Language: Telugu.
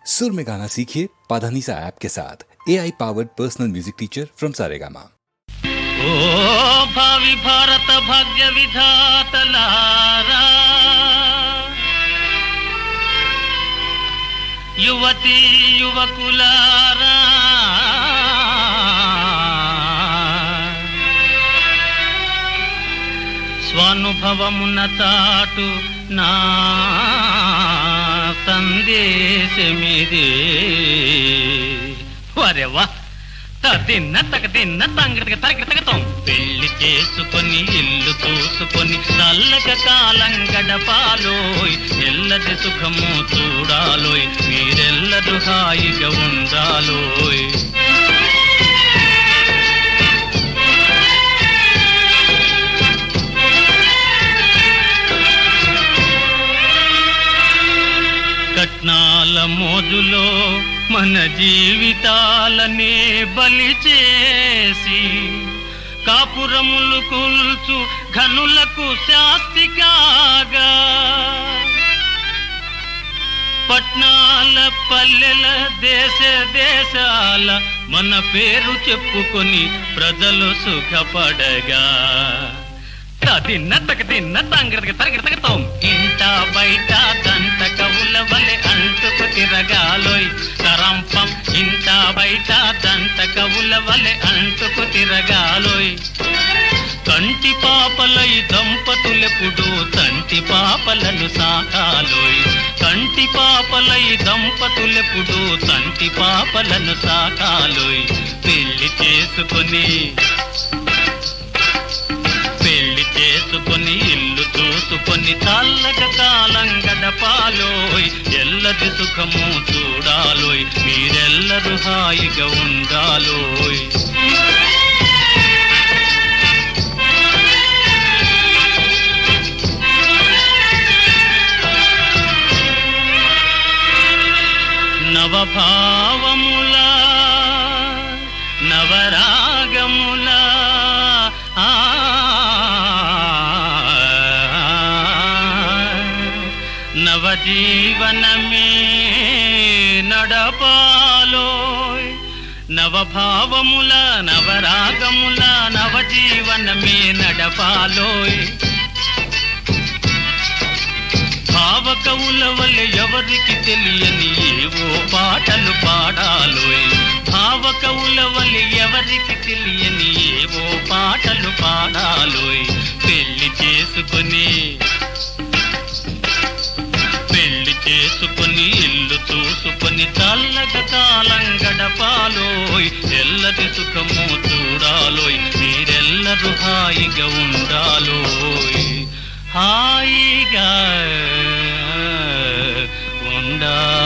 सुर में गाना सीखिए पाधानीसा ऐप के साथ AI powered personal music teacher from Saregama. ओ भावी भारत भाग्य विधातलारा, युवती युवकुलारा, స్వానుభవమున చాటు నా సందేశమిదే. వరెవా తిన్న తగ తిన్న తంగడికి తరగతం పెళ్లి చేసుకొని ఇల్లు చూసుకొని చల్లగా కాలం గడపాలోయ్, ఎల్లది సుఖము చూడాలోయ్, మీరెల్లరూ హాయిగా ఉండాలోయ్. కట్నాల మోజులో మన జీవితాలనే బలి చేసి కాపురములు కూల్చు ఘనులకు శాస్తి కాగా, పట్నాల పల్లెల దేశ దేశాల మన పేరు చెప్పుకొని ప్రజలు సుఖపడగా, తిన్న తగ తిన్న తంగడికి తరగతం ఇంట బయట దంట కవుల వలె అంటుకు తిరగాలోయ్. తరంపం ఇంట బయట దంట కవుల వలె అంటుకు తిరగాలోయ్. కంటి పాపలై దంపతులెప్పుడు తంటి పాపలను సాకాలోయ్. కంటి పాపలై దంపతులెప్పుడు తంటి పాపలను సాకాలోయ్. పెళ్లి చేసుకొని ఇల్లు చూసుకొని చల్లగా కాలం గడపాలోయ్, ఎల్లది సుఖము చూడాలోయ్, మీరెల్లరూ హాయిగా ఉండాలోయ్. నవభావముల నవరాగముల నవజీవనమే నడపాలోయ్. నవభావముల నవరాగముల నవజీవనమే నడపాలోయ్. భావకవుల వల్లే ఎవరికి తెలియని ఏవో పాటలు పాడాలోయ్. భావకవుల వల్లే ఎవరికి తెలియని ఏవో పాటలు పాడాలోయ్. పెళ్లి చేసుకొని ఇల్లు చూసుకొని చల్లగా కాలం గడపాలోయ్, ఎల్లది సుఖము చూడాలోయ్, మీరెల్లరూ హాయిగా ఉండాలోయ్, హాయిగా ఉండాలోయ్.